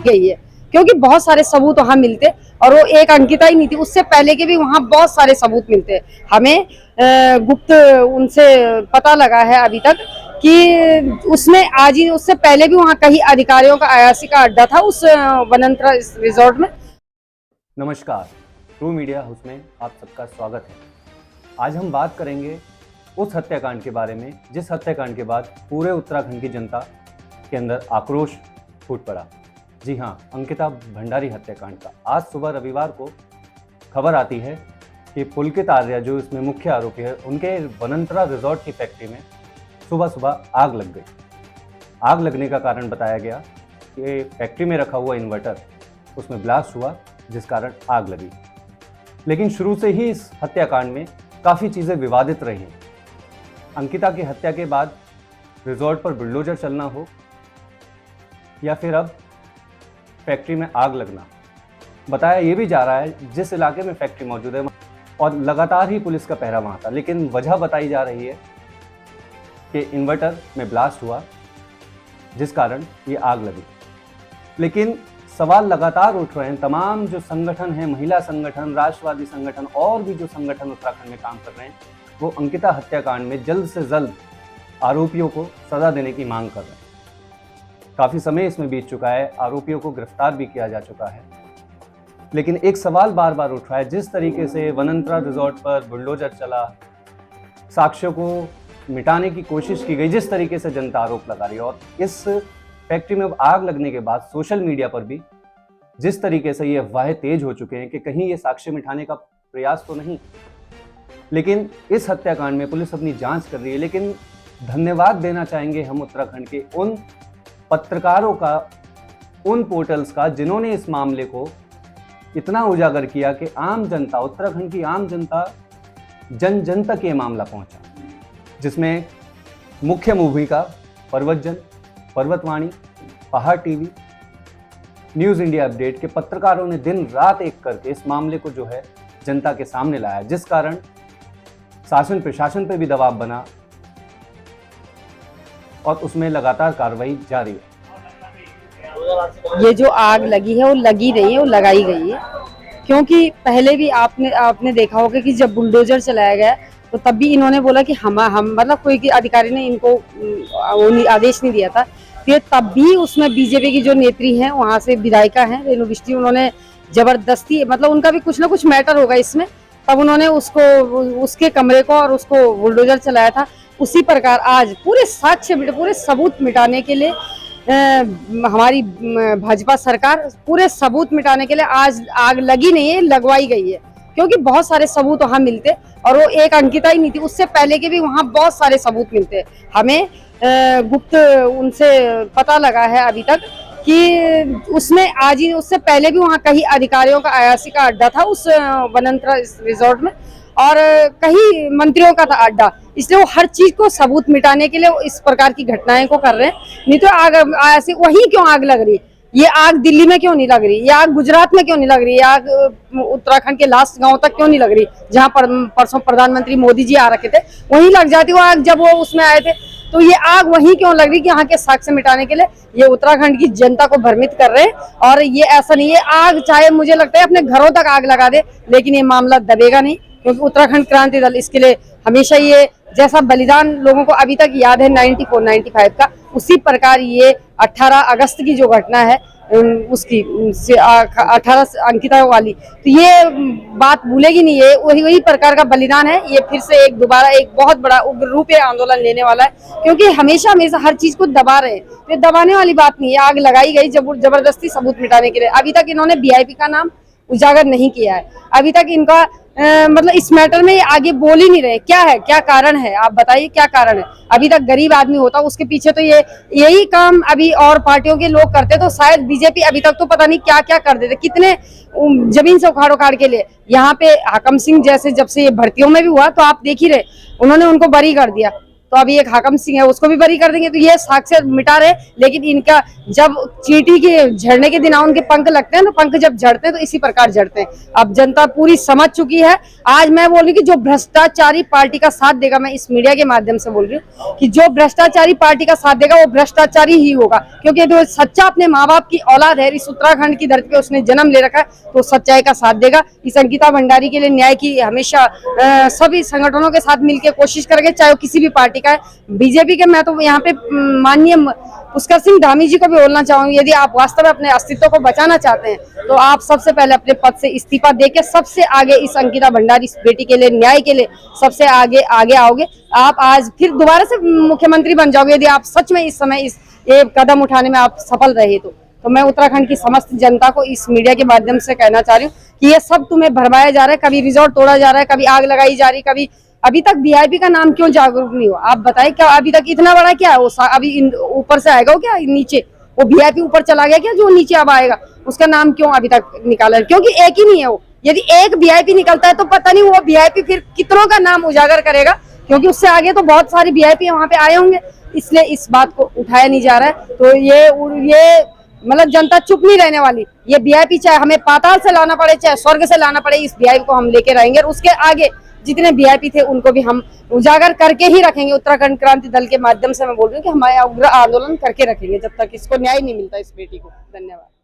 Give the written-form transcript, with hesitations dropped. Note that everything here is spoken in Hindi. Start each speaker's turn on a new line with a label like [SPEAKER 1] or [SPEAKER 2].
[SPEAKER 1] गई है, क्योंकि बहुत सारे सबूत वहाँ मिलते और वो एक अंकिता ही नहीं थी, उससे पहले के भी वहाँ बहुत सारे सबूत मिलते। हमें गुप्त उनसे पता लगा है अभी तक कि उसमें आज ही उससे पहले भी वहाँ कई अधिकारियों का अयासी का अड्डा था उस वनंतरा रिजॉर्ट में।
[SPEAKER 2] नमस्कार, ट्रू मीडिया हाउस में आप सबका स्वागत है। आज हम बात करेंगे उस हत्याकांड के बारे में जिस हत्याकांड के बाद पूरे उत्तराखंड की जनता के अंदर आक्रोश फूट पड़ा। जी हाँ, अंकिता भंडारी हत्याकांड का। आज सुबह रविवार को खबर आती है कि पुलकित आर्या जो इसमें मुख्य आरोपी है, उनके वनंतरा रिजॉर्ट की फैक्ट्री में सुबह सुबह आग लग गई। आग लगने का कारण बताया गया कि फैक्ट्री में रखा हुआ इन्वर्टर उसमें ब्लास्ट हुआ, जिस कारण आग लगी। लेकिन शुरू से ही इस हत्याकांड में काफ़ी चीज़ें विवादित रही हैं। अंकिता की हत्या के बाद रिजॉर्ट पर बुलडोजर चलना हो या फिर अब फैक्ट्री में आग लगना, बताया ये भी जा रहा है जिस इलाके में फैक्ट्री मौजूद है और लगातार ही पुलिस का पहरा वहाँ था, लेकिन वजह बताई जा रही है कि इन्वर्टर में ब्लास्ट हुआ जिस कारण ये आग लगी। लेकिन सवाल लगातार उठ रहे हैं। तमाम जो संगठन हैं, महिला संगठन, राष्ट्रवादी संगठन और भी जो संगठन उत्तराखंड में काम कर रहे हैं, वो अंकिता हत्याकांड में जल्द से जल्द आरोपियों को सजा देने की मांग कर रहे हैं। काफ़ी समय इसमें बीत चुका है, आरोपियों को गिरफ्तार भी किया जा चुका है, लेकिन एक सवाल बार बार उठ रहा है। जिस तरीके से वनंतरा रिजॉर्ट पर बुलडोजर चला, साक्ष्यों को मिटाने की कोशिश की गई, जिस तरीके से जनता आरोप लगा रही है, और इस फैक्ट्री में आग लगने के बाद सोशल मीडिया पर भी जिस तरीके से ये अफवाहें तेज हो चुके हैं कि कहीं ये साक्ष्य मिटाने का प्रयास तो नहीं। लेकिन इस हत्याकांड में पुलिस अपनी जांच कर रही है। लेकिन धन्यवाद देना चाहेंगे हम उत्तराखंड के उन पत्रकारों का, उन पोर्टल्स का, जिन्होंने इस मामले को इतना उजागर किया कि आम जनता, उत्तराखंड की आम जनता, जन जन तक ये मामला पहुंचा, जिसमें मुख्य भूमिका पर्वतजन, पर्वतवाणी, पहाड़ टीवी, न्यूज़ इंडिया अपडेट के पत्रकारों ने दिन रात एक करके इस मामले को जो है जनता के सामने लाया, जिस कारण शासन प्रशासन पे भी दबाव बना और उसमें लगातार कार्रवाई जारी है।
[SPEAKER 1] ये जो आग लगी है वो लगी नहीं है, वो लगाई गई है, क्योंकि पहले भी आपने देखा होगा कि जब बुलडोजर चलाया गया तो तब भी इन्होंने बोला कि हम मतलब कोई अधिकारी ने इनको आदेश नहीं दिया था। फिर तब भी उसमें बीजेपी की जो नेत्री हैं, वहाँ से विधायिका हैं रेणु बिष्ट, उन्होंने जबरदस्ती, मतलब उनका भी कुछ ना कुछ मैटर होगा इसमें, तब उन्होंने उसको, उसके कमरे को और उसको बुलडोजर चलाया था। उसी प्रकार आज पूरे साक्ष्य, पूरे सबूत मिटाने के लिए हमारी भाजपा सरकार पूरे सबूत मिटाने के लिए आज आग लगी नहीं है, लगवाई गई है, क्योंकि बहुत सारे सबूत वहाँ मिलते और वो एक अंकिता ही नहीं थी, उससे पहले के भी वहाँ बहुत सारे सबूत मिलते। हमें गुप्त उनसे पता लगा है अभी तक कि उसमें आज ही उससे पहले भी वहाँ कई अधिकारियों का अयासी का अड्डा था उस वनंतरा रिजॉर्ट में, और कई मंत्रियों का था अड्डा, इसलिए वो हर चीज को सबूत मिटाने के लिए इस प्रकार की घटनाएं को कर रहे हैं। नहीं तो आग ऐसे वहीं क्यों आग लग रही, ये आग दिल्ली में क्यों नहीं लग रही, ये आग गुजरात में क्यों नहीं लग रही, ये आग उत्तराखंड के लास्ट गांव तक क्यों नहीं लग रही, जहां पर परसों प्रधानमंत्री मोदी जी आ रखे थे, वहीं लग जाती वो आग जब वो उसमें आए थे। तो ये आग वहीं क्यों लग रही कि यहाँ के साक्ष्य मिटाने के लिए ये उत्तराखंड की जनता को भ्रमित कर रहे हैं। और ये ऐसा नहीं है, आग चाहे मुझे लगता है अपने घरों तक आग लगा दे, लेकिन ये मामला दबेगा नहीं, क्योंकि उत्तराखंड क्रांति दल इसके लिए हमेशा ये जैसा बलिदान लोगों को अभी तक याद है 94-95 का, उसी प्रकार ये 18 अगस्त की जो घटना है उसकी 18 अंकिता वाली, तो ये बात भूलेगी नहीं। ये वही प्रकार का बलिदान है। ये फिर से दोबारा एक बहुत बड़ा उग्र रूप आंदोलन लेने वाला है, क्योंकि हमेशा हर चीज को दबा रहे हैं। ये दबाने वाली बात नहीं है, आग लगाई गई जबरदस्ती सबूत मिटाने के लिए। अभी तक इन्होंने वीआईपी का नाम उजागर नहीं किया है, अभी तक इनका मतलब इस मैटर में आगे बोल ही नहीं रहे। क्या है, क्या कारण है, आप बताइए क्या कारण है। अभी तक गरीब आदमी होता, उसके पीछे तो यही काम अभी और पार्टियों के लोग करते, तो शायद बीजेपी अभी तक तो पता नहीं क्या क्या कर देते, कितने जमीन से उखाड़ के लिए। यहाँ पे हाकम सिंह जैसे जब से ये भर्तियों में भी हुआ तो आप देख ही रहे, उन्होंने उनको बरी कर दिया। तो तो अभी एक हाकम सिंह है उसको भी बरी कर देंगे। तो ये साक्ष्य मिटा रहे, लेकिन इनका जब चींटी के झड़ने के दिन उनके पंख लगते हैं तो पंख जब झड़ते हैं तो इसी प्रकार झड़ते हैं। अब जनता पूरी समझ चुकी है। आज मैं बोल रही हूँ कि जो भ्रष्टाचारी पार्टी का साथ देगा, मैं इस मीडिया के माध्यम से बोल रही हूँ कि जो भ्रष्टाचारी पार्टी का साथ देगा वो भ्रष्टाचारी ही होगा, क्योंकि जो सच्चा अपने माँ बाप की औलाद है, इस उत्तराखंड की धरती पे उसने जन्म ले रखा है, तो सच्चाई का साथ देगा। इस अंकिता भंडारी के लिए न्याय की हमेशा सभी संगठनों के साथ मिलकर कोशिश करेंगे, चाहे वो किसी भी पार्टी का है। बीजेपी के मैं तो यहाँ पे माननीय पुष्कर सिंह धामी जी को भी बोलना चाहूंगी, यदि आप वास्तव में अपने अस्तित्व को बचाना चाहते हैं तो आप सबसे पहले अपने पद से इस्तीफा देके सबसे आगे इस अंकिता भंडारी इस बेटी के लिए, न्याय के लिए सबसे आगे आओगे। आप आज फिर दोबारा से मुख्यमंत्री बन जाओगे यदि आप सच में इस समय ये कदम उठाने में आप सफल रहे तो मैं उत्तराखंड की समस्त जनता को इस मीडिया के माध्यम से कहना चाह रही हूँ कि ये सब तुम्हें भरमाया जा रहा है, कभी रिजॉर्ट तोड़ा जा रहा है, कभी आग लगाई जा रही, कभी अभी तक वीआईपी का नाम क्यों जागरूक नहीं हुआ? आप बताएं, क्या अभी तक इतना बड़ा क्या है वो? अभी ऊपर से आएगा वो क्या नीचे? वो वीआईपी ऊपर चला गया क्या जो नीचे अब आएगा? उसका नाम क्यों अभी तक निकाला? क्योंकि एक ही नहीं है वो। यदि एक वीआईपी निकलता है तो पता नहीं वो वीआईपी फिर कितनों का नाम उजागर करेगा, क्योंकि उससे आगे तो बहुत सारी वीआईपी वहां पे आए होंगे। इसलिए इस बात को उठाया नहीं जा रहा है। तो ये मतलब जनता चुप नहीं रहने वाली। ये वीआईपी चाहे हमें पाताल से लाना पड़े, चाहे स्वर्ग से लाना पड़े, इस वीआईपी को हम लेके रहेंगे और उसके आगे जितने वीआईपी थे उनको भी हम उजागर करके ही रखेंगे। उत्तराखंड क्रांति दल के माध्यम से मैं बोल रही हूँ कि हमारे उग्र आंदोलन करके रखेंगे जब तक इसको न्याय नहीं मिलता इस बेटी को। धन्यवाद।